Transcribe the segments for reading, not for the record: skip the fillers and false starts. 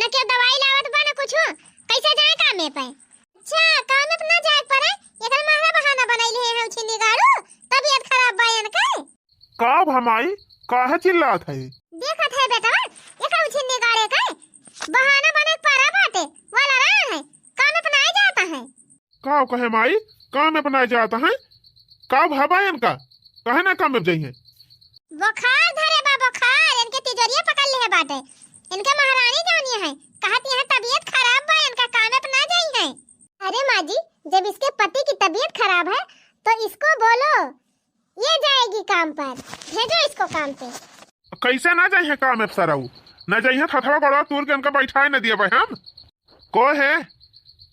न के दवाई लावत बा न कुछ। कैसे जाए कामे पे? अच्छा कामे पे ना जाए पड़े एकर मारा बहाना बनैले है छिनी गाड़ू तबीयत खराब बा इनके। का भमाई काहे चिल्लात है? देखत है बेटा एकर छिनी गाड़े के बहाना बने पड़ा बाटे वाला रहा है कामे पे नहीं जाता है। का कहे माई काम में अपना जाता है? का भाबा इनका कहे ना काम में जाइए? बुखार धरे बा बुखार इनके तिजोरिया पकड़ ले है बाटे। इनके महारानी जानी है कहती है तबीयत खराब बा इनका कामे पे ना जाई है। अरे माँ जी जब इसके पति की तबीयत खराब है तो इसको बोलो ये जाएगी काम पर, भेजो इसको काम पे। कैसे ना जाइए काम में सराऊ न जाइए थथवा गड़ा तूर के उनका बैठाए न दिया भाई हम को है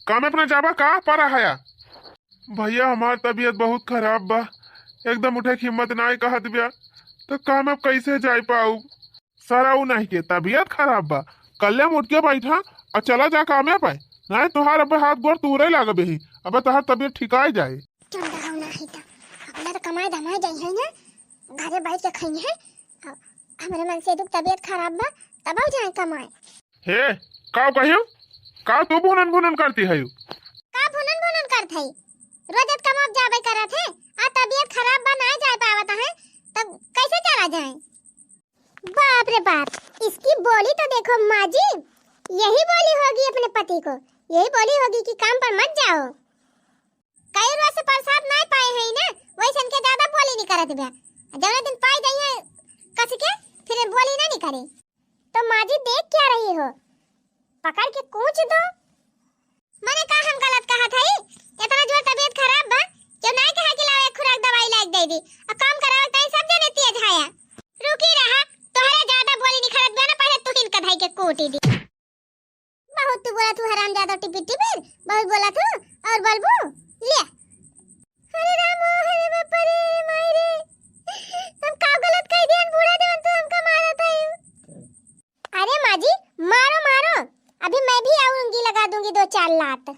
काम में अपना जाबा का परा है भैया हमार तबीयत बहुत खराब बा एकदम उठे की हिम्मत ना कहत बिया तो काम अब कैसे जाए पाऊ सराऊ नहीं के तबीयत खराब बा कल उठ के बैठा और चला जा काम में पाए नहीं तुहार अब हाथ गोड़ तूरे लाग ही अब तुहार तबीयत ठिकाई जाए। अपना तो कमाई धमाई जाई है ना घरे बैठ के खाई है हमारे मन से दुख तबीयत खराब बा तब जाए कमाए। हे का कहियो का तू भुनन भुनन करती है का भुनन भुनन करत है रोज कमाब जाबे करत है आ तबीयत खराब बा नहीं जा पावत है तब कैसे चला जाए? बाप रे बाप इसकी बोली तो देखो माँ जी यही बोली होगी अपने पति को यही बोली होगी कि काम पर मत जाओ। कई रोज से प्रसाद नहीं पाए हैं ना वैसे इनके ज्यादा बोली नहीं करत बा जब दिन पाई जाइए कस के फिर बोली नहीं करे तो माँ जी देख क्या रही हो पकड़ के कूच दो। मैंने कहा हम गलत कहा था इतना जो तबीयत खराब बा क्यों नहीं कहा कि लाओ एक खुराक दवाई लाइक दे दी अब काम कराओ तई सब जने तेज आया रुकी रहा तोहरा ज्यादा बोली नहीं खरत बा ना पहले तू हिन कढ़ाई के कोटी दी बहुत तू बोला तू हराम ज्यादा टिपी टिपी बहुत बोला तू और बलबू ले अरे राम अरे बाप रे माई रे हम का गलत कह दिया बूढ़ा देवन तो हमका मारा था। अरे माँ जी मारो मारो अभी मैं भी आऊंगी लगा दूंगी 2-4 लात।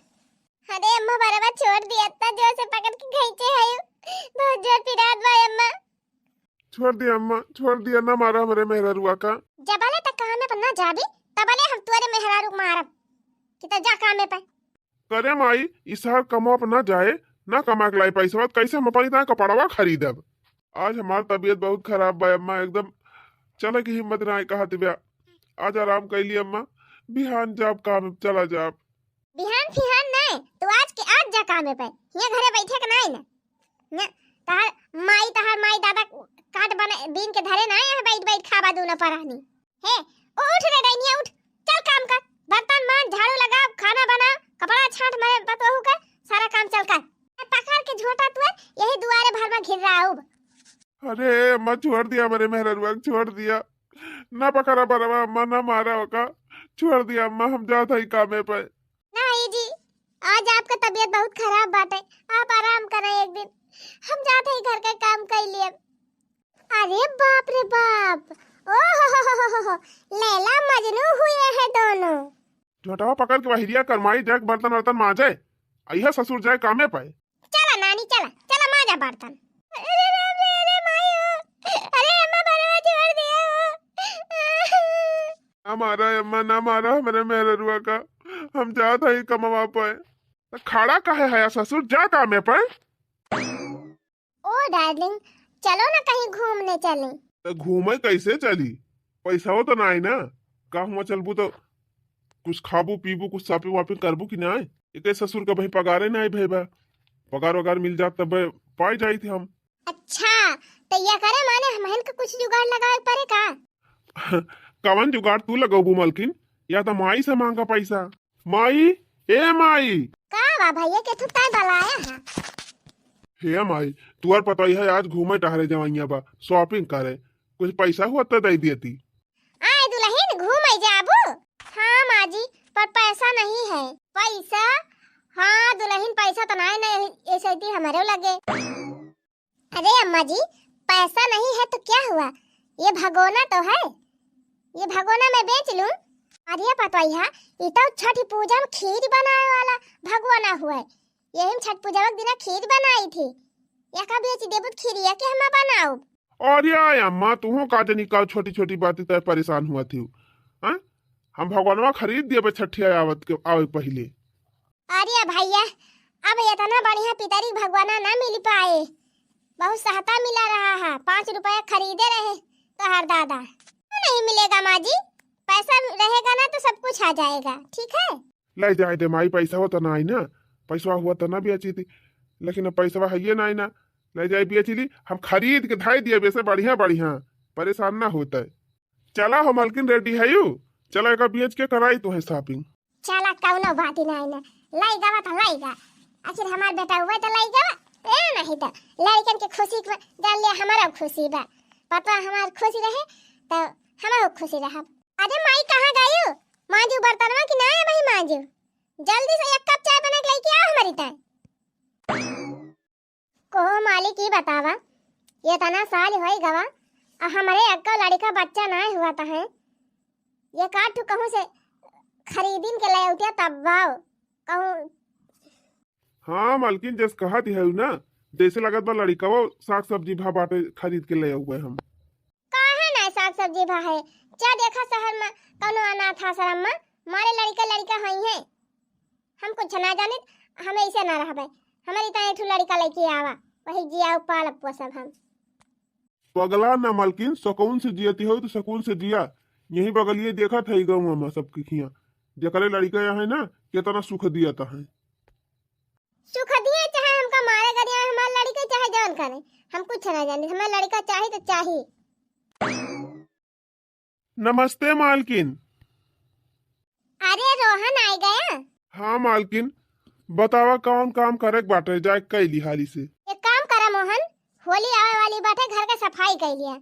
अरे अम्मा बराबर छोड़ दिया इतना जोर से पकड़ के खींचे है बहुत जोर पिरात भाई अम्मा। छोड़ दिया ना मारा हमारे मेहरारुआ का जबाले तक कहां में पन्ना जाबी तबले हम तुरे मेहरारू मारब कि त जा काम में पे करे माई इसार कमो अपना जाए ना कमा के लाई पैसा कैसे हम अपनी ता कपड़वा खरीदब। आज हमार तबीयत बहुत खराब बा अम्मा एकदम चले की हिम्मत ना कहत बिया आज आराम कैली अम्मा बिहान जाब काम चला जाब। बिहान फिहान नहीं तू आज के आज जा काम में पे ये घरे बैठे के नहीं ना तहार माई दादा काट बने दिन के धरे ना है बैठ बैठ खाबा दूना परानी है उठ रे डैनिया उठ चल काम कर बर्तन मांज झाड़ू लगा खाना बना कपड़ा छांट मैं बतोहू का सारा काम चल कर पकड़ के झोटा तू यही दुआरे भर में घिर रहा हूं। अरे अम्मा छोड़ दिया मेरे मेहरारुआ छोड़ दिया ना पकड़ा बरवा अम्मा ना मारा होगा छोड़ दिया अम्मा हम जाता ही काम पे। नहीं जी आज आपका तबीयत बहुत खराब बात है आप आराम करें एक दिन हम जाते ही घर का काम कर लिए। अरे बाप रे बाप ओ हो लैला मजनू हुए हैं दोनों। छोटा पकड़ के बहिरिया करमाई जाके बर्तन वर्तन मांजे अइहा ससुर जाए कामे पे। चला नानी चला मांजा बर्तन। अरे राम रे अरे मायो अरे अम्मा बरवा छोड़ दिया हमारा अम्मा ना मारा मेरे मेहरारुआ का हम जाता ही कमावा पे खड़ा काहे है ससुर जा कामे पे। ओ डार्लिंग चलो ना कहीं घूमने चलें। तो घूमे कैसे चली पैसा हो तो नहीं ना का हुआ चलबू तो कुछ खाबू पीबू कुछ शॉपिंग वॉपिंग करबू कि नहीं एक ससुर का भाई पगारे नहीं भाई बा पगार वगार मिल जात तब पाई जाई थी हम। अच्छा तो ये करे माने हमहन का कुछ जुगाड़ लगाए पड़े का कवन जुगाड़ तू लगाबू मलकिन या तो माई से मांगा पैसा माई ए माई का बा भैया के थुताई बलाया है हे माई तुअर पता है आज घूमे टहरे जवाइया बा शॉपिंग करे कुछ पैसा हुआ तो दे देती। आए दुल्हन घूमे जाबू। हाँ माँ जी पर पैसा नहीं है पैसा हाँ दुल्हन पैसा तो नहीं ऐसे ही हमारे लगे। अरे अम्मा जी पैसा नहीं है तो क्या हुआ ये भगोना तो है ये भगोना मैं बेच लूं। अरे पता है ये तो छठ पूजा में खीर बनाने वाला भगवाना हुआ है यही छठ पूजा के दिन खीर बनाई थी या का बेच देबू खीर या के हम बनाओ। और या अम्मा तू का जनी का छोटी छोटी बातें तय परेशान हुआ थी हाँ हम भगवानवा खरीद दिए बे छठी आवत के आवे पहले। अरे भैया अब इतना बढ़िया पितरी भगवाना ना मिल पाए, बहुत सहायता मिला रहा है। 5 रुपया खरीदे रहे तो हर दादा नहीं मिलेगा माँ जी, पैसा रहेगा ना तो सब कुछ आ जाएगा, ठीक है। ले जाए दे माई, पैसा हो तो ना आई ना, पैसा हुआ तो ना बेची थी, लेकिन अब पैसा है ये ना आई ना, ले जाए बेची ली, हम खरीद के धाई दिए वैसे बढ़िया बढ़िया, परेशान ना होता है। चला हो मालकिन रेडी है यू, चला एक बेच के कराई तो है शॉपिंग। चला कौनो बात नहीं ना, लाइगा तो लाइगा, आखिर हमार बेटा हुआ तो लाइगा ए नहीं तो लड़कन के खुशी जान लिया, हमारा खुशी बा, पापा हमार खुशी रहे तो हमारा खुशी रहा। अरे माई कहाँ गई हो, मांजू बर्तनवा की ना है भाई, मांजू जल्दी से एक कप चाय बना के लेके आओ हमारी ताई को। मालिक ही बतावा ये तना साल होई गवा और हमारे अक्का लड़का बच्चा ना हुआ था है, ये काटू कहूं से खरीदिन के ले उठिया तब वाओ कहूं। हाँ मालकिन जैसे कहा थी है ना, जैसे लगत बा लड़का वो साग सब्जी भा बाटे खरीद के ले हुए हम। काहे ना साग सब्जी भा है, क्या देखा शहर में कौनो अनाथ आश्रम में मारे लड़का हई है, हम कुछ ना जाने, हमें ऐसे ना रहबे, हमारी ताई ठू लड़का लेके आवा वही जिया पाल पोसब हम। पगला ना मालकिन, सुकून से जियती हो तो सुकून से जिया, यही बगलिए देखा था गाँव में सबकी खिया जकरे लड़का यहाँ है ना कितना सुख दिया था है। सुख दिए चाहे हमका मारे गरिया हमारे लड़का चाहे जान करे, हम कुछ ना जाने, हमारा लड़का चाहे तो चाहिए। नमस्ते मालकिन। अरे रोहन आ गया। हाँ मालकिन बतावा कौन काम करे बाटे जाए कई लिहारी से। एक काम करा मोहन, होली आवे वाली बाटे, घर का सफाई कर लिया,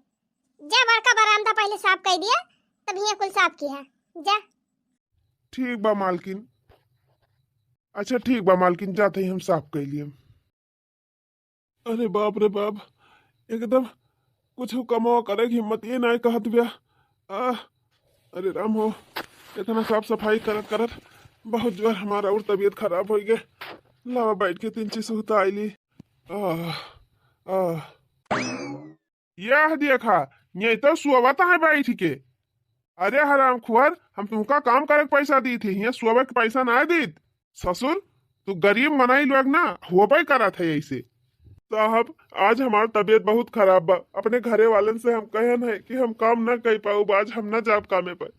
जा बड़का बरामदा पहले साफ कर दिया तब यहाँ कुल साफ किया जा। ठीक बा मालकिन, अच्छा ठीक बा मालकिन, जाते ही हम साफ कर लिए। अरे बाप रे बाप, एकदम कुछ कमाओ करे की हिम्मत ये ना कहत बिया। अरे राम हो, इतना साफ सफाई करत करत बहुत जोर हमारा और तबीयत खराब हो गया, लावा बैठ के 3 चीज होता आईली। यह देखा ये तो सुवता है बैठ के। अरे हराम खुआर, हम तुमका काम करे पैसा दी थी, यहाँ सुबह के पैसा ना दी। ससुर तू गरीब मनाई लोग ना हो पाई करा था ऐसे। साहब आज हमारी तबीयत बहुत खराब बा, अपने घरे वालन से हम कहन है कि हम काम ना कर पाऊ, आज हम ना जाब कामे पर,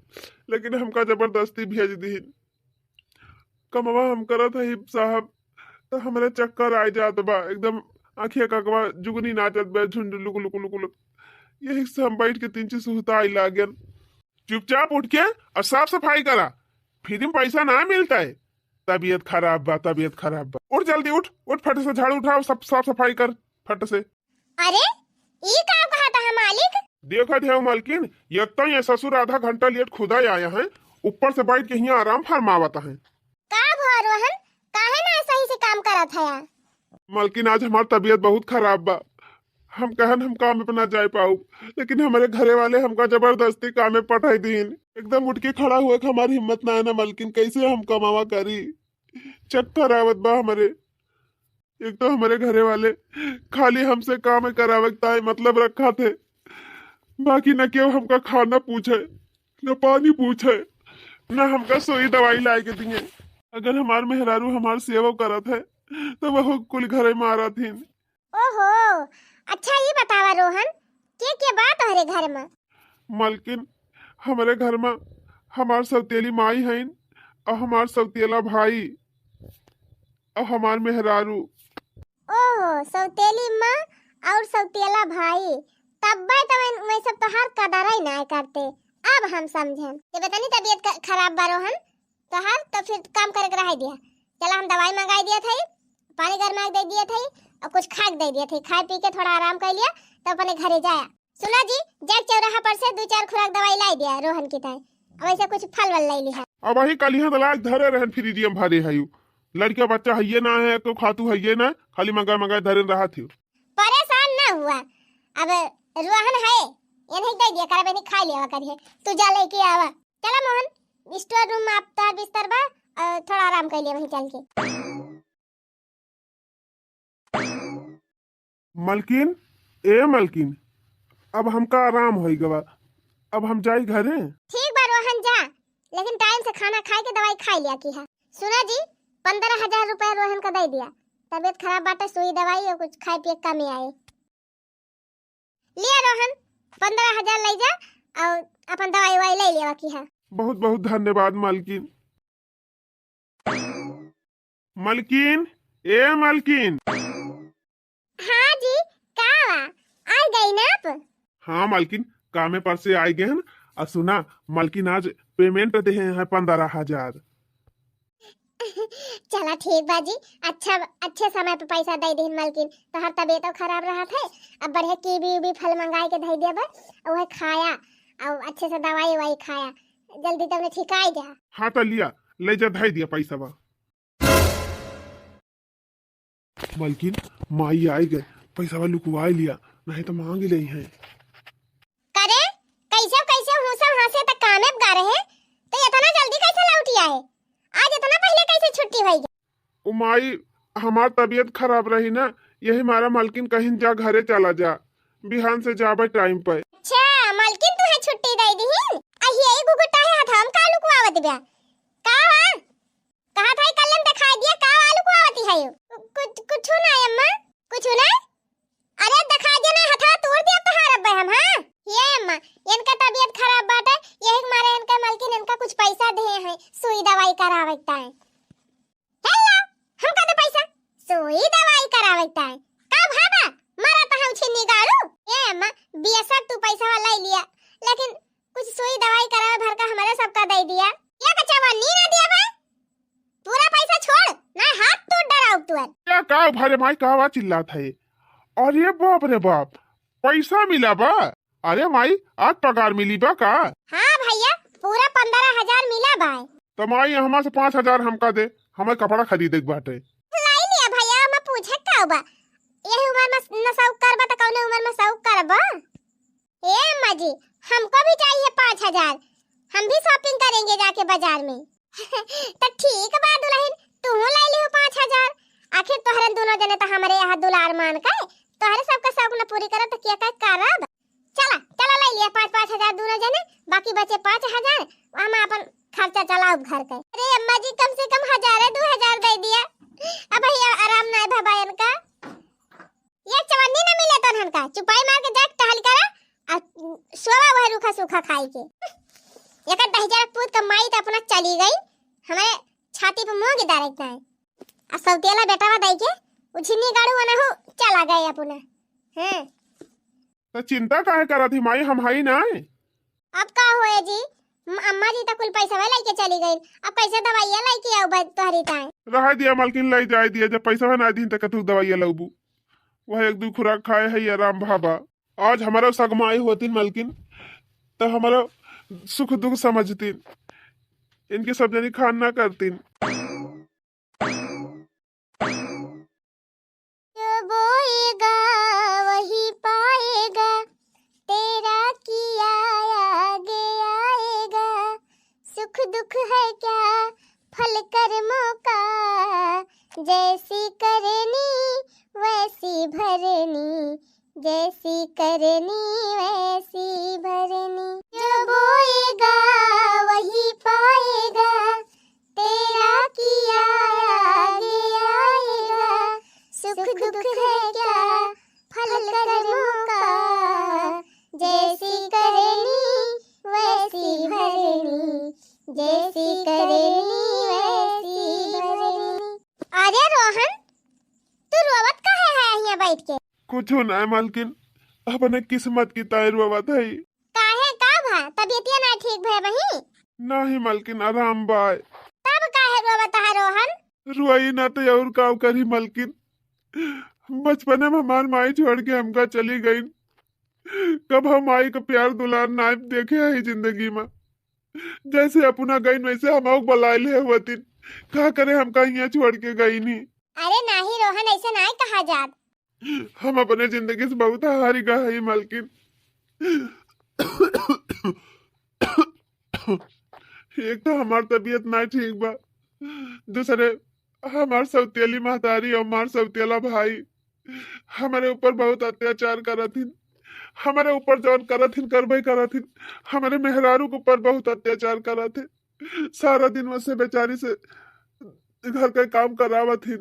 लेकिन हमका जबरदस्ती भेज दी। कमवा हम करत है साहब तो हमारे चक्कर आ जात बा, एकदम आँखिया ककवा जुगनी नाचत बा, झुंड लुक लुक लुक लुक, यही से हम बैठ के 3 चीज सुहता आई लागन। चुपचाप उठ के और साफ सफाई करा, फ्री में पैसा ना मिलता है। तबीयत खराब बा, तबीयत खराब बा, उठ जल्दी उठ उठ, फट से झाड़ू उठाओ, सब साफ सफाई कर फट से। अरे ये का कहा था मालिक? देखा थे मालकिन, ये तो ये ससुर आधा घंटा लेट खुदा आया है, ऊपर से बैठ के यहाँ आराम फरमावता है। का भा रोहन, काहे ना सही से काम करा था यार? मालकिन आज हमारी तबीयत बहुत खराब बा, हम कहन हम काम पे ना जा पाऊ, लेकिन हमारे घरे वाले हमका जबरदस्ती काम में पठाई दीन। एकदम उठ के खड़ा हुआ हमारी हिम्मत ना है ना मालकिन, कैसे हम कमावा करी, चक्कर आवत बा हमारे। एक तो हमारे घरे वाले खाली हमसे काम करावता है मतलब रखा थे, बाकी न क्यों हमका खाना पूछे न पानी पूछे न हमका सोई दवाई लाए के दिए। अगर हमार मेहरारू हमार सेवा करत है तो वह कुल घरे मारा थी। ओहो अच्छा ये बतावा रोहन, के बात हमारे घर में? मालकिन हमारे घर में हमार सौतेली माई है और हमार सौतेला भाई और हमार मेहरारू। ओहो सौतेली माँ और सौतेला भाई, तब मैं सब तोहार कदर ही ना करते। अब हम समझे जब इतनी तबीयत खराब बा रोहन तोहार, तो फिर काम करे रह दिया। चला हम दवाई मंगाई दिया था, पानी गर्मा दे दिया था और कुछ खा दे दिया था, खाए पी के थोड़ा आराम कर लिया तो अपने घरे जाया। सुना जी, जग चौराहा पर से 2-4 खुराक दवाई लाई दिया रोहन की ताई, अब ऐसे कुछ फल वल लाई लिया। अब वही कल यहाँ दलाल धरे रहन फ्रीजियम भरे है, लड़का बच्चा है ना है तो खातू है ना, खाली मंगा धरे रहा थी। परेशान ना हुआ, अब रोहन है ये नहीं दे दिया कर, नहीं खा लिया करिए, तू जा लेके आवा। चला मोहन स्टोर रूम में आपका बिस्तर बा, थोड़ा आराम कर लिया वहीं चल के। मलकिन ए मलकिन, अब हमका आराम हो गवा, अब हम जाई घरे। ठीक बा रोहन जा, लेकिन टाइम से खाना खाए के दवाई खा लिया की है। सुना जी, 15,000 रुपया रोहन का दे दिया। तबीयत खराब बाटे, सुई दवाई और कुछ खाए पिए कमी आए। लिया रोहन, 15,000 ले जा और अपन दवाई वाई ले लिया की है। बहुत बहुत धन्यवाद मालकिन। मालकिन, ए मालकिन। हाँ जी, का आ गई ना आप? हाँ मालकिन, कामे पर से आए गए हैं। और सुना मालकिन, आज पेमेंट दे हैं 15,000। चला ठीक बाजी, अच्छा अच्छे समय पे पैसा दे दी मालकिन। तो हर तबीयत तो खराब रहा था, अब बढ़िया कीवी उबी फल मंगाए के दे दिया बस, और वह खाया और अच्छे से दवाई वाई खाया, जल्दी तुमने ठीक आ जा। हाँ तो लिया, ले जा धई दिया पैसा बा। मालकिन, माई आई गए, पैसा लुकवा लिया, नहीं तो मांग ले हैं। करे कैसे कैसे हूं सब हां से तक कामे गा रहे हैं, तो इतना जल्दी कैसे लौट आए? आज इतना पहले कैसे छुट्टी हुई? ओ माई, हमार तबीयत खराब रही ना, यही मारा मालकिन कहीं जा घरे चला जा, बिहान से जाबे टाइम पे। अच्छा मालकिन तुहे छुट्टी दे दी ही? अही यही गुगुटा है हम का लुकवावत बिया। का कहा था कलम दिखाई दिया, का लुकवावती है यो? कुछ ना अम्मा, कुछ ना। अरे दिखा देना, हथा तोड़ दिया तहार अब्बा हम। हां ये अम्मा, इनका तबीयत खराब बाटे, यही मारे इनका मालकिन इनका कुछ पैसा दे हैं, सुई दवाई करावता है। हेलो, हमका दे पैसा, सुई दवाई करावता है। का भाबा मारा त हम छिनी गाड़ू। ए अम्मा, बेशक तू पैसा वाला ले लिया, लेकिन कुछ सुई दवाई करावे भर का हमारे सबका दे दिया। ये बचावा नी ना दिया बा, पूरा पैसा छोड़ ना, हाथ तो डराओ तू। क्या का भरे माई कहवा चिल्लात है? अरे बाप रे बाप, पैसा मिला बा? अरे माई, आज पगार मिली बा का? हाँ भैया, पूरा 15,000 मिला बा। तो माई हमारे से 5,000 हमका दे, हमें कपड़ा खरीदे के बाटे। लाई लिया भैया, मैं पूछे का बा, यही उम्र में न शौक करबा त कौन उम्र में शौक करबा? ए अम्मा जी, हमको भी चाहिए 5,000, हम भी शॉपिंग करेंगे जाके बाजार में। तो ठीक बा दुल्हन, तू ले लियो 5,000। आखिर तोहरे दोनों जने तो हमारे यहाँ दुलार मान के तोहरे सबका शौक न पूरी करे तो क्या क्या करब? चला चला ले लिया 5,000 दोनों जने, बाकी बचे 5,000, हम अपन खर्चा चलाओ घर का। अरे अम्मा जी, कम से कम 1,000-2,000 दे दिया, अब भैया आराम ना है भैया का। ये चवन्नी न मिले तो हन का चुपाई मार के जाके टहल करा और सोवा वह रूखा सूखा खाई के। एक 10,000 पूत कमाई तो अपना चली गई, हमारे छाती पे मुंह गिरा रखना है। अब सौतेला बेटा दई के उछिनी गाड़ू वना हो चला गए अपना। हैं तो चिंता काहे करा थी माई, हम हाई ना है। अब का होए जी, अम्मा जी तो कुल पैसा वे लेके चली गई, अब कैसे दवाइयां लेके आओ तोहरी ताए? रहा दिया मालकिन, लाई जाए दिया, जब पैसा ना दी तक तू दवाई लबू, वह एक दो खुराक खाए है आराम भाबा। आज हमारा सगमाई होती मालकिन, तो हमारा सुख दुख समझती, इनकी सब जनी खान ना करती। जो बोएगा वही पाएगा, तेरा किया आगे आएगा। सुख दुख है क्या फल कर्मों का, जैसी करनी वैसी भरनी, जैसी करनी वैसी भरनी। जो बोएगा वही पाएगा, तेरा किया आगे आएगा। सुख दुख है क्या फल कर्मों का, जैसी करनी वैसी भरनी, जैसी करनी वैसी भरनी। अरे रोहन, तू रोवत काहे है यहाँ बैठ के? कुछ ना मालकिन, अपने किस्मत की तायरुआ है। काहे का भा तबीयतिया ना ठीक भय वही? नहीं मालकिन, आराम बाय। तब काहे रोवत है रोहन? रुआई ना तो और का करी मालकिन, बचपने में हमार माई छोड़ के हमका चली गई, कब हम माई का प्यार दुलार ना देखे है जिंदगी में। जैसे अपना गई वैसे हम बलाए ले हुआ, का करे हम कहीं छोड़ के गई नहीं। अरे नहीं रोहन, ऐसे नहीं कहा जात। हम अपने जिंदगी से बहुत हारी गए मालकिन। एक तो हमार तबीयत ना ठीक बा, दूसरे हमार सौतेली महतारी और हमार सौतेला भाई हमारे ऊपर बहुत अत्याचार करथिन। हमारे ऊपर जौन करथिन करबे करथिन, हमारे मेहरारू के ऊपर बहुत अत्याचार करथे। सारा दिन वैसे बेचारी से घर का काम करावत थी।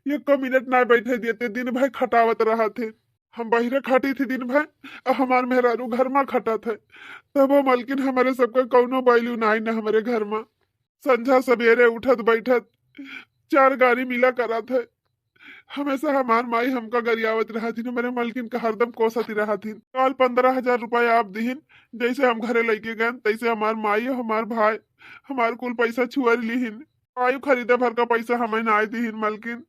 ये को मिनट ना बैठे देते, दिन भर खटावत रहा थे। हम बहिरे खाटी थी दिन भर, और हमार मेहरारू घर में खटा थे। तब वो मलकिन हमारे सबका कौनो बैल्यू ना ना हमारे घर में। संझा सवेरे उठत बैठत 4 गाड़ी मिला करा थे। हमेशा हमार माई हमका गरियावत रहा थी, हमारे मलकिन का हरदम कोसती रहा थी। कल 15,000 रुपया आप दीहिन, जैसे हम घरे लेके गए तैसे हमार माई और हमार भाई हमार कुल पैसा छुअर लीहिन। आयु खरीदे भर का पैसा हमें ना आई दीहिन मलकिन।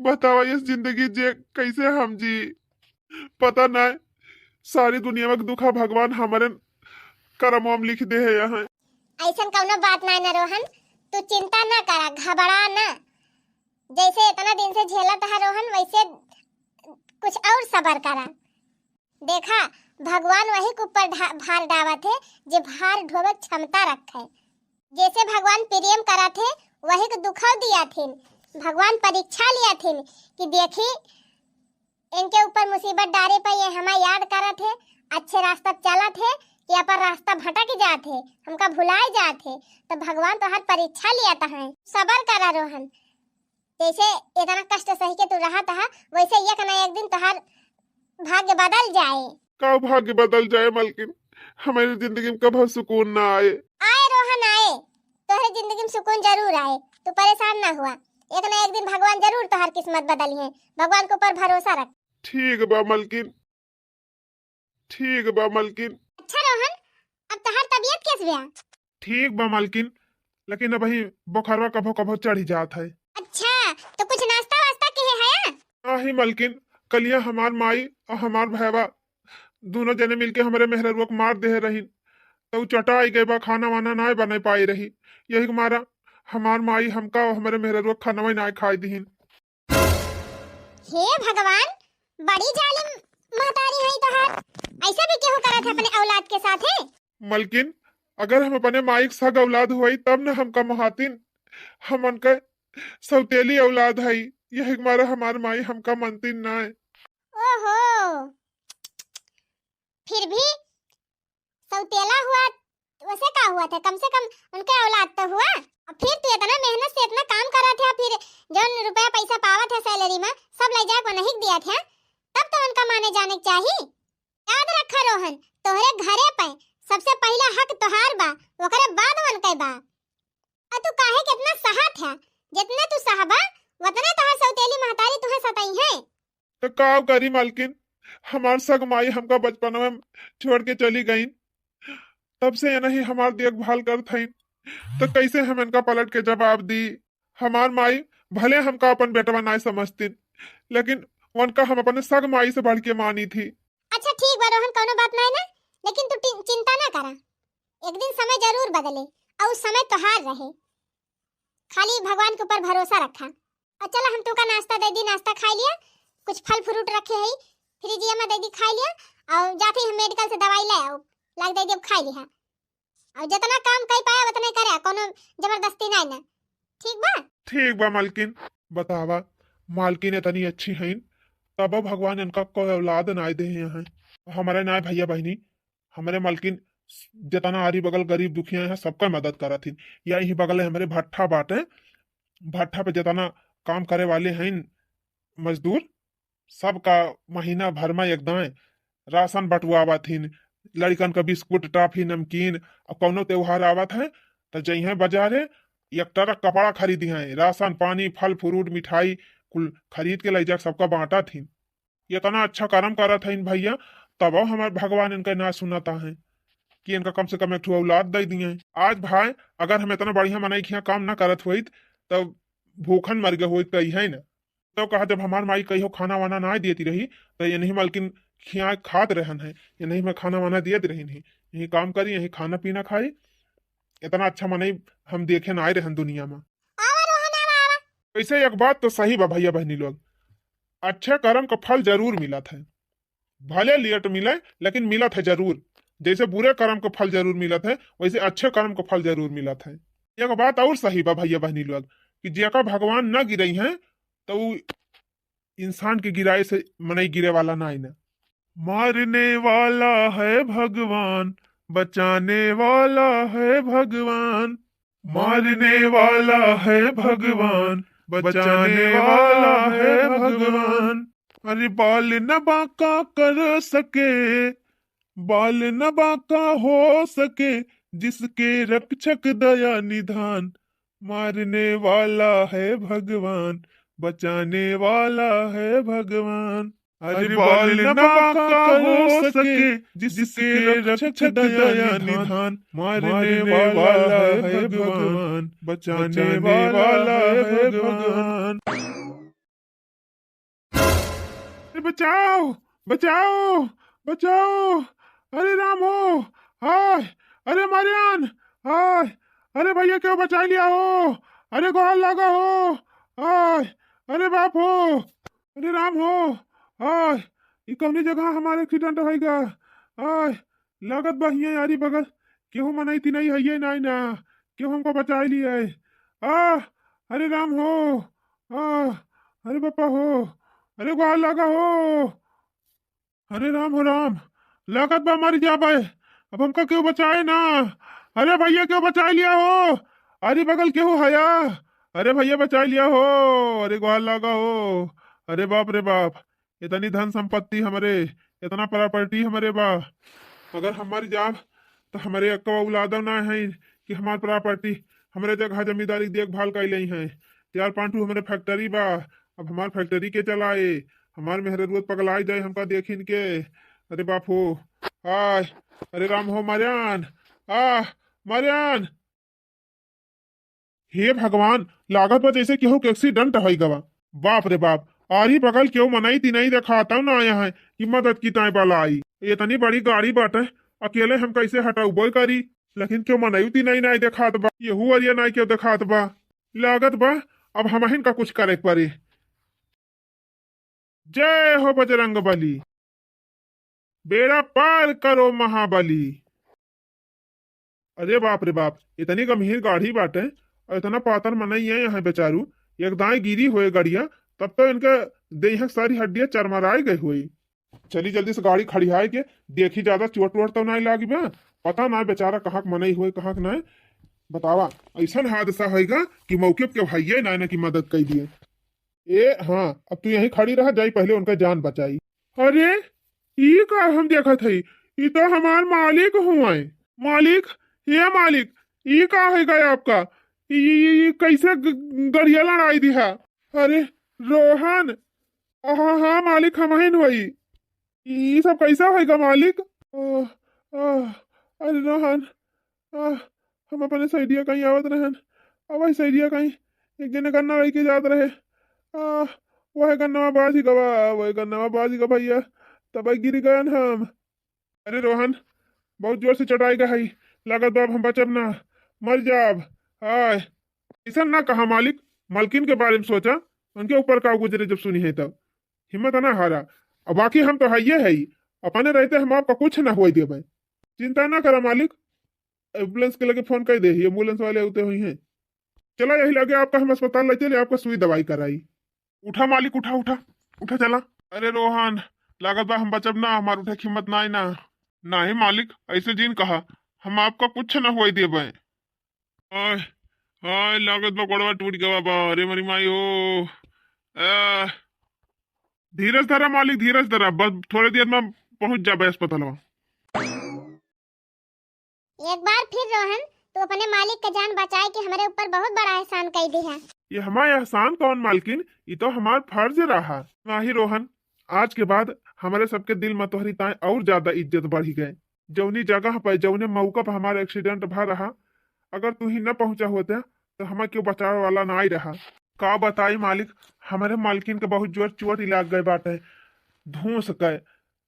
बतावा ये जिंदगी जे कैसे हम जी, पता ना। सारी दुनिया में दुखा भगवान हमारे करमों में लिख दे है यहाँ। ऐसन कौनो बात ना ना रोहन, तू चिंता ना करा, घबरा ना। जैसे इतना दिन से झेलत है रोहन, वैसे कुछ और सबर करा। देखा, भगवान वही के ऊपर भार डावत है जे भार ढोवे क्षमता रखे। जैसे भगवान प्रेम करा थे वही को दुखाव दिया थे। भगवान परीक्षा लिया थे कि देखी इनके ऊपर मुसीबत डारे पर ये हमें याद करा थे, अच्छे रास्ता चला थे कि अपन रास्ता भटक जाते, हमका भुलाए जाते। तो भगवान तो हर परीक्षा लिया था है। सबर करा रोहन, जैसे इतना कष्ट सही के तू रहा था वैसे एक ना एक दिन तोहर भाग्य बदल जाए। का भाग्य बदल जाए मलकिन? हमारी जिंदगी में कभी सुकून ना आए। आए रोहन आए, तोहरे जिंदगी में सुकून जरूर आए, तू परेशान ना हुआ। एक ना एक दिन भगवान जरूर तोहर किस्मत बदली है। भगवान के ऊपर भरोसा रख। ठीक बा मलकिन, ठीक बा मलकिन। अच्छा रोहन, अब तोहर तबीयत कैसे है? ठीक बा मलकिन, लेकिन अब ही बुखारवा कभो कभो चढ़ी जात है। अच्छा, तो कुछ नाश्ता वास्ता के है? नहीं मलकिन, कलिया हमार माई और हमार भैया दोनों जने मिलके हमारे मेहररुआ को मार दे रही। तो चटा आई गई बा, खाना वाना ना बने पाई रही। यही के मारा हमार माई हमका और हमारे मेहररुआ खाना वाई ना खाई दीहिन। हे भगवान, बड़ी जालिम महतारी है तोहर। ऐसा भी क्यों करत है अपने औलाद के साथ है? मलकिन, अगर हम अपने माई के सग औलाद हुई तब न हमका महातिन। हम उनका सौतेली औलाद है, यही के मारा हमार माई हमका मनतिन ना है। ओहो, फिर भी सौतेला हुआ वैसे का हुआ था? कम से कम उनके औलाद तो हुआ। और फिर तू इतना मेहनत से इतना काम करा था, फिर जौन रुपया पैसा पावा था सैलरी में सब ले जाके नहीं दिया था, तब तो उनका माने जाने चाहिए। याद रखा रोहन, तोहरे घरे पे सबसे पहला हक तोहार बा, ओकरे बाद उनके बा। और तू काहे कितना सहत है? जितने तू सहबा उतने तोहर सौतेली महतारी तुहे सताई है। तो का करी मालकिन, हमार सग माई हमका बचपन में छोड़ के चली गई, तब से ये नहीं हमार देखभाल कर थी। तो कैसे हम इनका पलट के जवाब दी? हमार माई भले हमका अपन बेटवा ना समझती, लेकिन उनका हम अपने सग माई से बढ़ के मानी थी। अच्छा ठीक बा रोहन, कोनो बात नहीं ना, लेकिन तू चिंता ना करा। एक दिन समय जरूर बदले और उस समय तोहार रहे। खाली भगवान के ऊपर भरोसा रखा। और चला हम तुका नाश्ता दे दी, नाश्ता खा लिया, कुछ फल फ्रूट रखे है फ्रिजिया में दे दी, खा लिया। और जाके हम मेडिकल से दवाई ले आओ, लाग दे दी, अब खा लिया। और जितना काम कर पाया उतने करे, कोनो जबरदस्ती नहीं ना। ठीक बा? ठीक बा मालकिन। बतावा, मालकिन इतनी अच्छी हैं, तब भगवान इनका कोई औलाद ना दे हैं। हमारे ना भैया बहनी, हमारे मालकिन जितना आरी बगल गरीब दुखिया है सबका मदद करा थी। यही बगल है हमारे भट्ठा बाटे, भट्ठा पे जितना काम करे वाले हैं मजदूर, सबका महीना भर में एकदम राशन बटुआवा थी। लड़कन का बिस्कुट टॉफी नमकीन। और कौनो त्योहार आवत है तो जइहे बाजारे एक ट्रक कपड़ा खरीदी है, राशन पानी फल फ्रूट मिठाई कुल खरीद के ले जा सबका बांटा थी। इतना अच्छा कर्म करा था इन भैया, तब हमारे भगवान इनका ना सुनाता है कि इनका कम से कम एक औलाद दे दिए। आज भाई अगर हम इतना बढ़िया मनाई खिया काम ना करत हुई तब भूखन मर गए हुई कही है ना। तो कहा जब हमार माई कही हो खाना वाना ना देती रही तो ये नहीं मालकिन खिया खात रहन है, ये नहीं मैं खाना वाना दियत रही नहीं, यही काम करी यही खाना पीना खाई। इतना अच्छा मनाई हम देखे ना आए रहन दुनिया में। वैसे एक बात तो सही बा भैया बहनी लोग, अच्छे कर्म का फल जरूर मिला था। भले लेट मिले लेकिन मिला था जरूर। जैसे बुरे कर्म का फल जरूर मिला था वैसे अच्छे कर्म का फल जरूर मिला था। एक बात और सही बा भैया बहनी लोग कि जेका भगवान न गिरई है तो इंसान के गिराए से मनई गिरे वाला ना ना। मारने वाला है भगवान, बचाने वाला है भगवान। मारने वाला है भगवान, बचाने वाला है भगवान। अरे बाल न बांका कर सके, बाल न बांका हो सके, जिसके रक्षक दया निधान। मारने वाला है भगवान, बचाने वाला है भगवान। अरे बाल न बांका हो सके, जिसके रक्षक दया निधान। मारने वाला है भगवान, बचाने वाला है भगवान। अरे बचाओ, बचाओ, बचाओ। अरे राम हो, हाय। अरे मारियान, हाय। अरे भैया क्यों बचा लिया हो? अरे गोल लगा हो, हाय। अरे बाप हो, अरे राम हो, हाय। ये कौनी जगह हमारे एक्सीडेंट होएगा, हाय। लागत बहिया यारी बगल क्यों मनाई थी नहीं है ये नहीं ना, क्यों हमको बचा लिया है। आ अरे राम हो, आ अरे पापा हो, अरे गोल लगा हो। अरे राम हो राम, लागत बा मर जा बे। अब हमका क्यों बचाए ना? अरे भैया क्यों बचा लिया हो? अरे बगल क्यों हया? अरे भैया बचा लिया हो, अरे ग्वाल लगा हो। अरे बाप रे बाप, इतनी धन संपत्ति हमारे, इतना प्रॉपर्टी हमारे बा। अगर हमारी जाब तो हमारे अक्का औलादा ना है कि हमार प्रॉपर्टी हमारे जगह जमींदारी देखभाल कर ली है। चार पांचू हमारे फैक्ट्री बा, अब हमार फैक्ट्री के चलाए, हमार मेहर रोज पगलाई जाए हमका देखिन के। अरे बाप हो, आय। अरे राम हो मारियान, आ मारियान। हे भगवान, लागत बा जैसे केहू के एक्सीडेंट है गवा। बाप रे बाप, आरी बगल क्यों मनाई थी नहीं दिखाता ना आया है कि मदद की ताई वाला आई। इतनी बड़ी गाड़ी बाटे, अकेले हम कैसे हटाऊ बोल करी। लेकिन क्यों मनाई थी नहीं नहीं दिखात बा, यहू अरिया नहीं क्यों दिखात बा। लागत बा अब हम का कुछ करे पड़े। जय हो बजरंग बली, बेड़ा पार करो महाबली। अरे बाप रे बाप, इतनी गंभीर गाड़ी बाटे और इतना पातर मनई है यहाँ बेचारू। एक दाएं गिरी हुए गड़िया, तब तो इनके देह की सारी हड्डियां चरमराई गई हुई। चली जल्दी से गाड़ी खड़ियाए के देखी, ज्यादा चोट वोट तो नहीं लागी बा। पता ना बेचारा कहाँ मनई हुए कहाँ नहीं। बतावा ऐसा हादसा होगा कि मौके पे भैया ना की मदद कर दिए। ए हाँ, अब तू यहीं खड़ी रह जाई, पहले उनका जान बचाई। अरे ये का हम देखा थे, ये तो हमार मालिक हुआ है। मालिक, ये मालिक, ये का है गया आपका? ये कैसे गड़िया लड़ाई दी है? अरे रोहन, हाँ हाँ मालिक, हम ही वही। ये सब कैसा होगा मालिक? अरे रोहन, आह, हम अपने सैडिया कहीं आवत रहन, अब सैडिया कहीं एक जने गन्ना रह के जात रहे। वह गन्ना बाजी गवा, वह गन्ना बाजी का भैया, तब गिर गए हम। अरे रोहन, बहुत जोर से चढ़ाई गई, लागत बाब हम बचब ना, मर जाब। हाय, ऐसा ना कहा मालिक, मालकिन के बारे में सोचा, उनके ऊपर का गुजरे जब सुनी है तब हिम्मत ना हारा। अब बाकी हम तो है ये है ही, अपने रहते हम आपका कुछ ना हुआ दे। चिंता ना करा मालिक, एम्बुलेंस के लगे फोन कर दे, एम्बुलेंस वाले होते हुए हैं। चला यही लगे आपका, हम अस्पताल ले चले, आपका सुई दवाई कराई। उठा मालिक, उठा उठा उठा चला। अरे रोहन, लागत बा हम बचब ना, हमार उठे हिम्मत ना ना। नहीं मालिक, ऐसे जीन कहा, हम आपका कुछ ना हुआ दे। हाय हाय, लागत बा गोड़वा टूट गवा बा, अरे मरी माई हो। धीरज धरा मालिक, धीरज धरा, बस थोड़ी देर में पहुंच जाबे अस्पताल। एक बार फिर रोहन, तू अपने मालिक का जान बचाए कि हमारे ऊपर बहुत बड़ा एहसान कर दी है। ये हमारा एहसान कौन मालकिन, ये तो हमार फर्ज रहा। नहीं रोहन, आज के बाद हमारे सबके दिल में तोहरी ताए और ज्यादा इज्जत बढ़ी गए। जौनी जगह पर जौने मौका पर हमारा एक्सीडेंट भा रहा, अगर तू ही न पहुंचा होता तो हमें क्यों बचावे वाला ना ही रहा। का बताई मालिक, हमारे मालकिन के बहुत जोर चोट लग गए बाटे, धूस गए,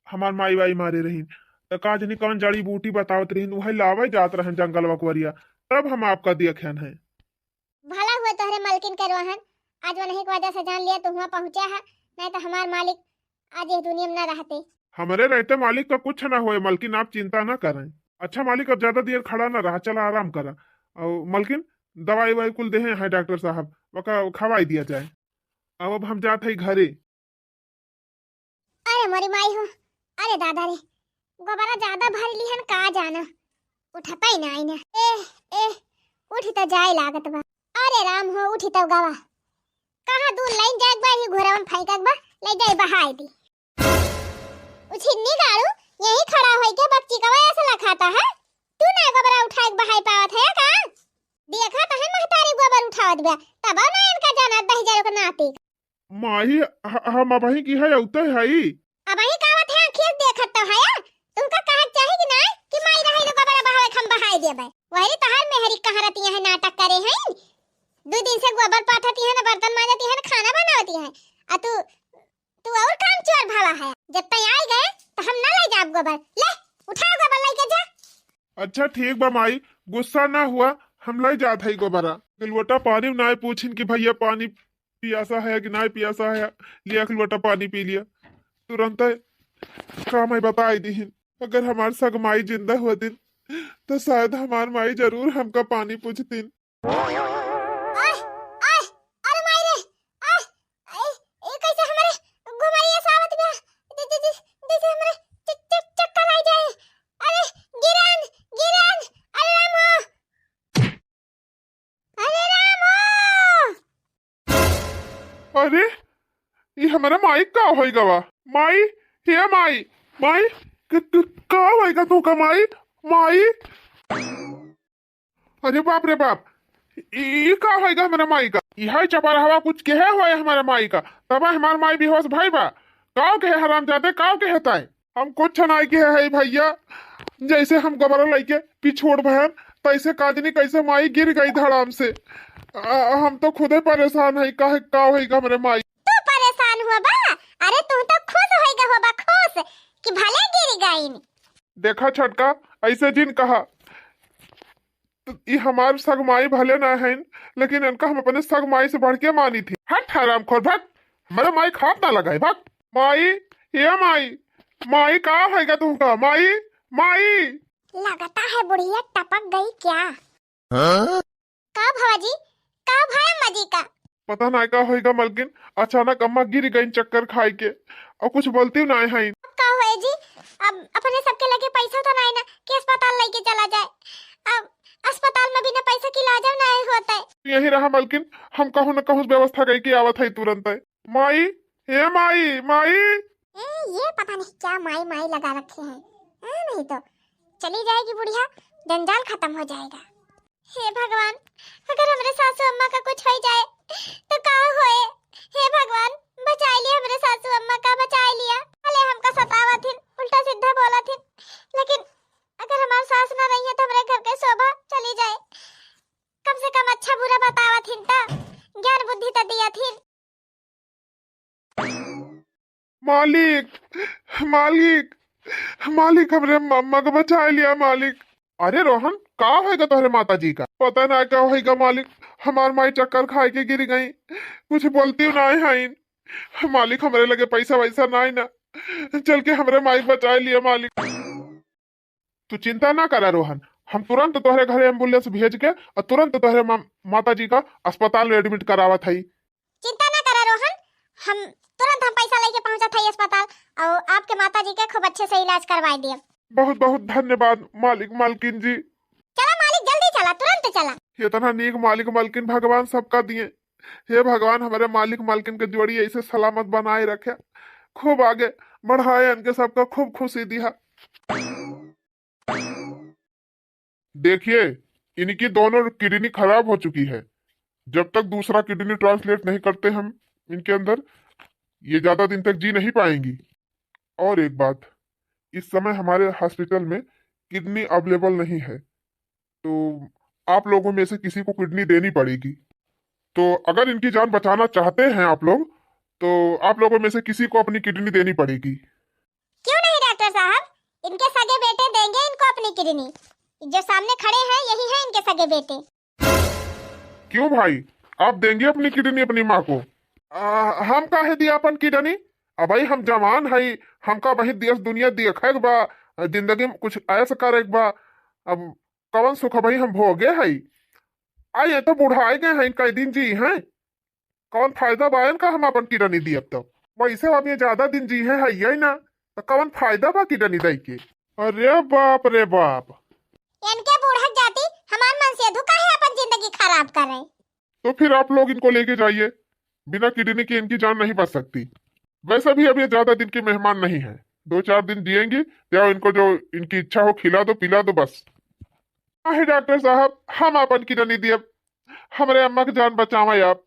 हमार माई बाई मारे रही। तो का जनी कौन जड़ी बूटी बतावत रही, वही लावे जात रहे जंगल वकवरिया, तब हम आपका देखन है। भला हुआ तोहरे मालकिन के रोहन, आज वो नहीं की वजह से जान लिया तो वहाँ पहुंचा है, नहीं तो हमार मालिक आज इस दुनिया में न रहते। हमारे रहते मालिक का कुछ ना हुए मालकिन, आप चिंता ना करें। अच्छा मालिक, अब ज्यादा देर खड़ा ना रहा, चला आराम करा। और मालकिन, दवाई वाई कुल दे हैं डॉक्टर साहब, वका खवाई दिया जाए। अब हम जाते हैं घरे। अरे मोरी माई हो, अरे दादा रे, गोबरा ज्यादा भर ली हन, का जाना उठता ही ना। ए ए उठी तो जाए लागत बा। अरे राम हो उठी तो गवा कहाँ दूर लाइन जाग बा ही घोरावन फेंकक बा ले जाए बहाई दी। उछिन्नी गाड़ू यही खड़ा होई के बच्ची का ऐसा लखाता है। तू ना गोबर उठाए बहाई पावत है का? देखा तो है महतारी गोबर उठावत बा तब ना इनका जाना दही जरो का नाती। माही हम अबही की है उते हई। अबही कावत है खेत देखत तो है तुमका कहा चाहे कि ना कि माई रही तो गोबर बहावे हम बहाई देबे। वही तहार मेहरी कहां रहती है नाटक करे हैं। 2 दिन से गोबर पाथती है ना बर्तन मांजती है ना खाना बनावती है। आ तू और काम चोर भावा है। जब तक आई गए तो हम ना ले जाब गोबर। ले उठाओ गोबर लेके जा। अच्छा ठीक बा माई गुस्सा ना हुआ हम ले जात हई गोबरा। लोटा पानी ना पूछिन कि भैया पानी पियासा है कि ना पियासा है लिया लोटा पानी पी लिया तुरंत काम है बताई दीहिन। अगर हमार सग माई जिंदा हुआ दिन तो शायद हमार माई जरूर हमका पानी पूछतीन। ओए ओए अरे माई रे ओए ए कैसे हमारे घुमाइए सावत में जैसे हमारे चक्कर आ जाए। अरे गिरान गिरान अरे राम हो। अरे ये हमारा माई का होई गवा। माई हे माई माई का होएगा तू का माई माई। अरे बाप रे बाप ये का होएगा हमारा माई का। यह चपर हवा कुछ कहे हुए हमारा माई का तब हमारा माई बेहोश भाई बा। काव के हराम जाते काव के हेता है हम कुछ छनाई के है भैया। जैसे हम गबरा लेके पिछोड़ बहन तैसे काजनी कैसे माई गिर गई धड़ाम से। हम तो खुदे परेशान है काहे का होएगा हमारे माई। तू परेशान हुआ बा? अरे तू तो खुश होएगा हो बा खुश कि भले गिर गई। देखा छटका ऐसे जिन कहा तो ये हमार सगमाई भले ना है लेकिन इनका हम अपने सगमाई से बढ़ के मानी थी। हट हराम खोर भग हमारे माई खाप ना लगाए भग। माई ये माई माई का होएगा तुमका माई माई। लगता है बुढ़िया टपक गई क्या? का भाजी का भाई अम्मा जी का पता ना का होएगा मलकिन अचानक अम्मा गिर गई चक्कर खाई के और कुछ बोलती ना है। का होए जी अब अपने सबके लगे पैसा तो नहीं ना कि अस्पताल लेके चला जाए। अब अस्पताल में बिना पैसा की इलाज नहीं होता है। यही रहा मलकिन हम कहूँ न कहूँ व्यवस्था गई की आवत है तुरंत है। माई हे माई माई ये पता नहीं क्या माई माई लगा रखे हैं। नहीं तो चली जाएगी बुढ़िया जंजाल खत्म हो जाएगा। हे भगवान अगर हमारे सासू अम्मा का कुछ हो जाए तो क्या होए। हे भगवान बचा लिया हमारे सासू अम्मा का बचा लिया। भले हमका सतावा थी उल्टा सीधा बोला थी लेकिन अगर हमारी सास ना रही है तो हमारे घर के शोभा चली जाए। कम से कम अच्छा बुरा बतावा थी ता ज्ञान बुद्धि तो दिया थी। मालिक मालिक मालिक हमरे मम्मा को बचा लिया मालिक। अरे रोहन का होएगा तोहरे माता जी का पता ना क्या होएगा मालिक। हमार माई चक्कर खाए के गिर गई कुछ बोलती ना है मालिक। हमारे लगे पैसा वैसा ना ना चल के हमरे माई बचा लिया मालिक। तू चिंता ना करा रोहन हम तुरंत तोहरे घरे एम्बुलेंस भेज के और तुरंत तोहरे माता जी का अस्पताल में एडमिट करावत है। चिंता ना करा रोहन हम तुरंत पैसा लेके पहुंचा था अस्पताल और आपके माता जी का खूब अच्छे से इलाज करवा दिया। बहुत बहुत धन्यवाद मालिक मालकिन जी। चला मालिक जल्दी चला तुरंत चला। इतना नीक मालिक मालकिन भगवान सबका दिए। हे भगवान हमारे मालिक मालकिन के जोड़ी ऐसे सलामत बनाए रखे खूब आगे बढ़ाए इनके सबका खूब खुशी दिया। देखिए इनकी दोनों किडनी खराब हो चुकी है। जब तक दूसरा किडनी ट्रांसलेट नहीं करते हम इनके अंदर ये ज्यादा दिन तक जी नहीं पाएंगी। और एक बात इस समय हमारे हॉस्पिटल में किडनी अवेलेबल नहीं है तो आप लोगों में से किसी को किडनी देनी पड़ेगी। तो अगर इनकी जान बचाना चाहते हैं आप लोग तो आप लोगों में से किसी को अपनी किडनी देनी पड़ेगी। क्यों नहीं डॉक्टर साहब इनके सगे बेटे देंगे इनको अपनी किडनी। जो सामने खड़े हैं यही हैं इनके सगे बेटे। क्यों भाई आप देंगे अपनी किडनी अपनी माँ को? हम काहे दिया अपन किडनी? अब भाई हम जवान है हमका वही देश दुनिया देखे बा जिंदगी में कुछ ऐसा करे बा। अब कवन सुख भाई हम भोगे है आए तो बुढ़ाए गए हैं कई दिन जी हैं कौन फायदा बा इनका हम अपन किडनी दी। अब तो वैसे अब ये ज्यादा दिन जी है यही ना तो कौन फायदा बा किडनी दे के। अरे बाप रे बाप इनके बूढ़क जाती हमार मन से धोखा है, अपन जिंदगी खराब कर रहे। तो फिर आप लोग इनको लेके जाइए, बिना किडनी के इनकी जान नहीं बच सकती। वैसे भी अब ये ज्यादा दिन की मेहमान नहीं है, 2-4 दिन जिएंगी, या इनको जो इनकी इच्छा हो खिला दो पिला दो बस। है डॉक्टर साहब, हम अपन किडनी दिए, हमारे अम्मा की जान बचावा आप।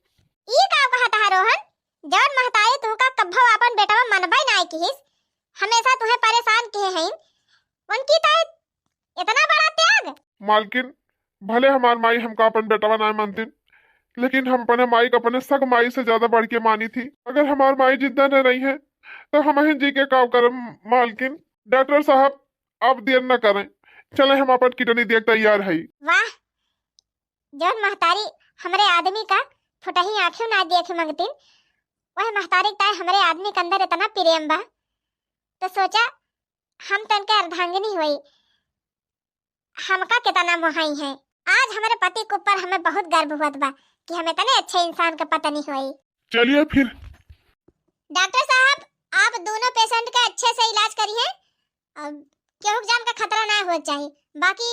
ई का कहता है रोहन, जौन महतारी तू का कब्बो अपन बेटा में मनबई नाय किहिस, हमेशा तुम्हें परेशान किए हैं, उनकी तो इतना बड़ा त्याग। मालकिन, भले हमार माई हमका अपन बेटवा ना मानती, लेकिन हम अपने माई को अपने सग माई से ज्यादा बढ़ के मानी थी। अगर हमार माई जिंदा न रही है तो हम ही जी के काम करम। मालकिन, डॉक्टर साहब आप देर न करें, चले हम अपन किडनी देख तैयार है। वाह, जौन महतारी हमरे आदमी का फुटही आंखें ना देखे मंगती, वह महतारी का हमरे आदमी के अंदर इतना प्रेम बा, तो सोचा हम तनके अर्धांगिनी हुई, हमका कितना मोहाई है। आज हमारे पति के ऊपर हमें बहुत गर्व हुआ बा कि हमें तने अच्छे इंसान का पता नहीं हुई। चलिए फिर। डॉक्टर साहब, आप दोनों पेशेंट का अच्छे से इलाज करिए, केहू जान का खतरा ना हो चाहिए, बाकी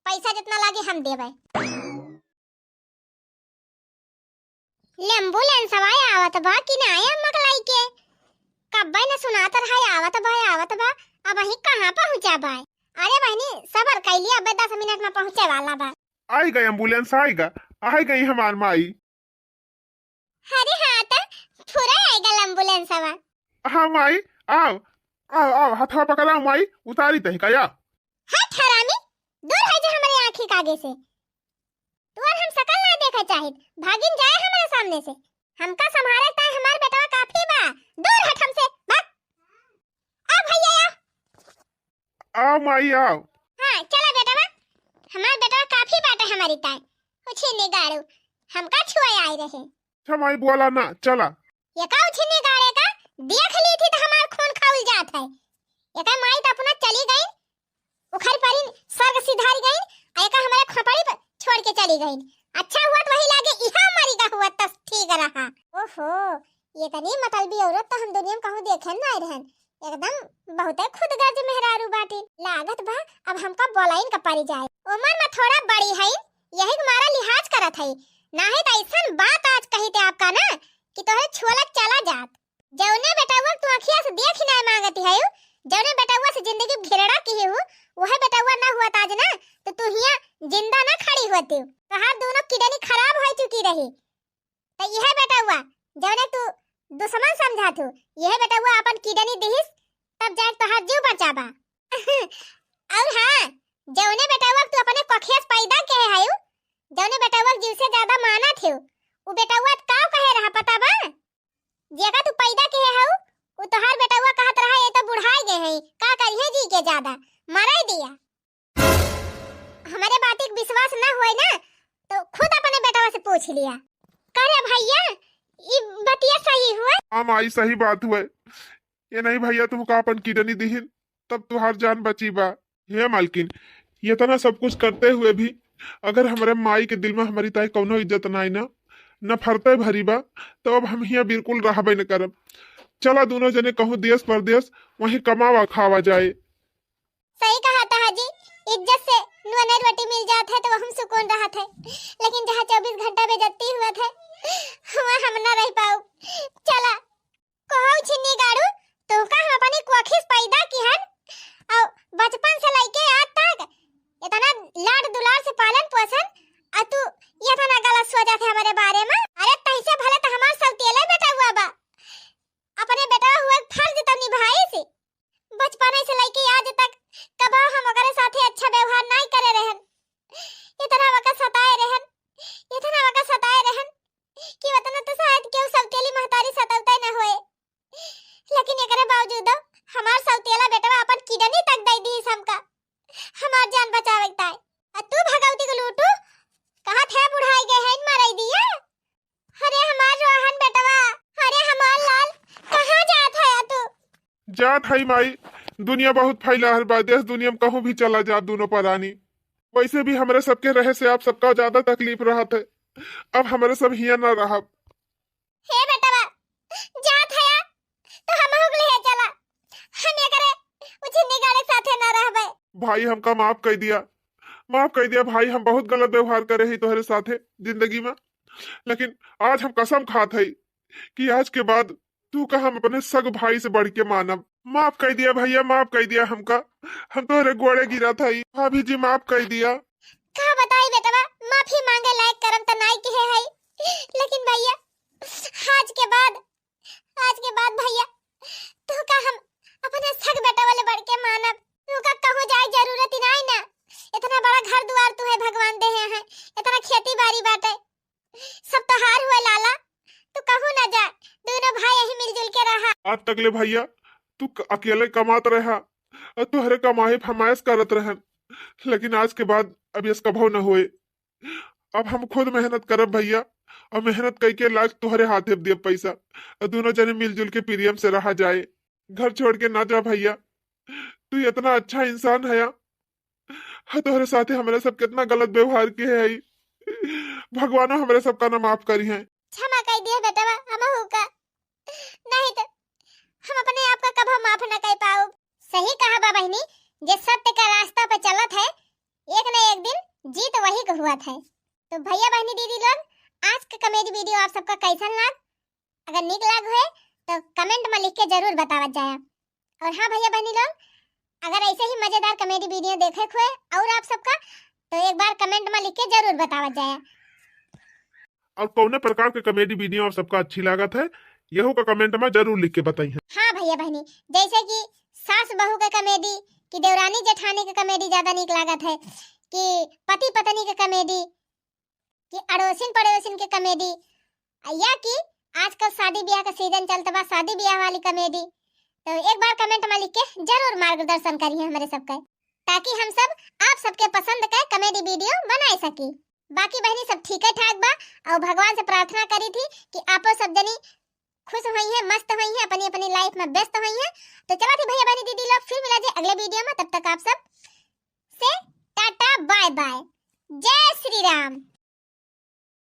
पैसा जितना लागे हम देबे। एम्बुलेंस हवाई आवत बा कि ना आया मकलाई के, कब्बे ने सुनात रहा आवत बा, अब वही कहां पहुंचा बा। अरे बहनी सबर कैली, अब 10 मिनट में पहुंचे वाला बा। आएगा एम्बुलेंस, आएगा आई गई हमार माई। अरे हाँ तो पूरा आएगा एम्बुलेंस हवा। हाँ माई, आओ आओ आओ, हथवा पकड़ाओ माई, उतारी तही का या। हट हरामी, दूर है जो हमारे आंखी के आगे से, तू और हम शकल ना देखा चाहिए, भागिन जाए हमारे सामने से, हमका संभाले ता हमार बेटवा काफी बा, दूर हट हमसे, भाग। आ भैया आओ माई आओ। हाँ चला बेटवा, हमार बेटवा काफी बाटे हमारी ताई, कुछ निगाड़ो, हमका छुआए आए रहे। अच्छा माई बोला ना, चला। ये का उछ निगाड़े का, देख ली थी तो हमार खून खाउल जात है। ये का माई तो अपना चली गई, उखड़ पड़ी स्वर्ग सिधारी गई, एका हमारे खोपड़ी पर छोड़ के चली गई। अच्छा हुआ तो वही लागे इहा मरी का हुआ तब ठीक रहा। ओहो, ये तनी मतलबी औरत तो हम दुनिया में कहूं देखे ना रहन, एकदम बहुत खुदगर्ज मेहरारू बाटी लागत बा। अब हमका बोलाइन का पड़ी जाए, उम्र में थोड़ा बड़ी है, यही हमारा लिहाज करत है, ना है तो ऐसन बात आज कही थे आपका ना कि तोहे छोलक चला जात। जौने बेटावा तू आँखिया से देख ही ना मांगती है, जौने बेटावा से जिंदगी घेरड़ा की है, वह बेटावा ना हुआ ताज ना तो तू हिया जिंदा ना खड़ी होती, तोहार दोनों किडनी खराब हो चुकी रही। तो यह बेटावा जौने तू दुश्मन समझा तू, यह बेटावा अपन किडनी दिहिस तब जाके तोहार जीव बचाबा। और हाँ, जौने बेटावा तू अपने कोखिया से पैदा के है, जौने बेटावा जीव से ज्यादा माना थे, वो बेटावा का कहे रहा पता बा, जेका तू पैदा के है वो तोहार बेटावा कहत रहा ये तो बुढ़ाई गए हैं, का करिए जी के ज्यादा मराई दिया। हमारे बात एक विश्वास ना होए ना तो खुद अपने बेटावा से पूछ लिया। करे भैया ये बतिया सही हुआ? हाँ माई सही बात हुए, ये नहीं भैया तुमका अपन किडनी दिहिन तब तुहार जान बची बा। हे मालकिन, ये तना सब कुछ करते हुए भी अगर हमारे माई के दिल में हमारी ताई कौनो इज्जत ना ना न फरते भरी बा, तो अब हम यहाँ बिल्कुल रहबे न करब। चला दोनों जने कहूँ देश परदेश, वहीं कमावा खावा जाए। सही कहा था हाजी, इज्जत से नुअनेर रोटी मिल जात है तो हम सुकून रहत है, लेकिन जहाँ 24 घंटा बेइज्जती हुआ है वहाँ हम ना रह पाऊ। चला कहू छिन्नी गाड़ू, तो का हम अपनी कोखिस पैदा की हन और बचपन से लेके आज तक इतना लाड दुलार से पालन पोषण, और तू ये तो ना गलत सोचा थे हमारे बारे में। अरे तैसे भले तो हमार सब तेले बेटा हुआ बा, अपने बेटा हुआ फर्ज तो निभाई से, बचपन से लेके आज तक कबो हम अगर साथे अच्छा व्यवहार नहीं करे रहन, इतना वका सताए रहन, इतना वका सताए रहन कि वतन तो शायद केहू सब तेली महतारी सतावते न होए, लेकिन एकरे बावजूद हमार सब तेला बेटा अपन किडनी तक दे दी हमका, हमार जान बचावे ताई। और तू भगवती को लूटू कहा थे बुढ़ाई गए हैं मराई दिया। अरे हमार रोहन बेटवा, अरे हमार लाल कहां जात है तू? जात है माई, दुनिया बहुत फैला है, देश दुनिया में कहूँ भी चला जा दोनों परानी। वैसे भी हमारे सबके रहे से आप सबका ज्यादा तकलीफ रहा थे, अब हमारे सब हिया ना रहा। हे बेटवा जात है तो हम हुगले है, चला हम ये करे उछ निगाले साथे ना रहबे। भाई हमका माफ कर दिया, माफ कर दिया भाई, हम बहुत गलत व्यवहार करे ही तुम्हारे साथे जिंदगी में। लेकिन आज हम कसम खात है कि आज के बाद तू का हम अपने सग भाई से बढ़ के मानब। माफ कर दिया भैया, माफ कर दिया हमका, हम तोहरे गोड़े गिरा था। भाभी जी माफ कर दिया। का बताई बेटवा, माफी मांगे लायक करम त नाई के है, लेकिन भैया आज के बाद भैया तू का हम अपने सग बेटा वाले बढ़ के मानब। तू का कहूं जाए जरूरत ही नहीं ना, इतना बड़ा घर द्वार तू है भगवान दे हैं, इतना खेती बाड़ी बाटे सब तो हार हुए लाला, तू कहूं ना जा, दोनों भाई यही मिलजुल के रहा। आज तक ले भैया तू अकेले कमात रहा और तुहरे कमाई फरमाइश करत रहन, लेकिन आज के बाद अब इसका भाव न होए। अब हम खुद मेहनत करब भैया, और मेहनत करके लाख तुहरे हाथे दे पैसा, और दोनों जने मिलजुल के प्रियम से रहा जाए। घर छोड़ के ना जा भैया, तू इतना अच्छा इंसान है। तुम्हारे साथे हमारे सब कितना गलत व्यवहार किए है, भगवान हमारे सबका ना माफ करी है। क्षमा कर दिया बेटा, हम होगा नहीं तो हम अपने आप का कभी माफ न कर पाओ। सही कहा बा बहनी, जे सत्य का रास्ता पे चलत है एक न एक दिन जीत वही का हुआ था। तो भैया बहनी दीदी लोग, आज का कॉमेडी वीडियो आप सबका कैसन लग? अगर निक लग है तो कमेंट में लिख के जरूर बतावत जाए। और हाँ भैया बहनी लोग, अगर ऐसे ही मजेदार कॉमेडी वीडियो देखे हुए और आप सबका, तो एक बार कमेंट में लिख के जरूर बतावत जाए। और कौन प्रकार के कॉमेडी वीडियो आप सबका अच्छी लागत है, यहो का कमेंट में जरूर लिख के बताइए। हाँ भैया बहनी, जैसे कि सास बहू का कॉमेडी, कि देवरानी जेठानी का कॉमेडी ज्यादा निक लागत है, कि पति पत्नी का कॉमेडी, कि अड़ोसिन पड़ोसिन के कॉमेडी, या कि आजकल शादी ब्याह का सीजन चलता बा, शादी ब्याह वाली कॉमेडी। तो एक बार कमेंट में लिख के जरूर मार्गदर्शन करिए हमारे सबका, ताकि हम सब आप सबके पसंद का कॉमेडी वीडियो बना सकी। बाकी बहनी सब ठीक है ठाक बा, और भगवान से प्रार्थना करी थी कि आपो सब जनी खुश हुई है, मस्त हुई है, अपनी अपनी लाइफ में व्यस्त हुई है। तो चला थी भैया बहनी दीदी लोग, फिर मिला जाए अगले वीडियो में। तब तक आप सब से टाटा बाय बाय, जय श्री राम।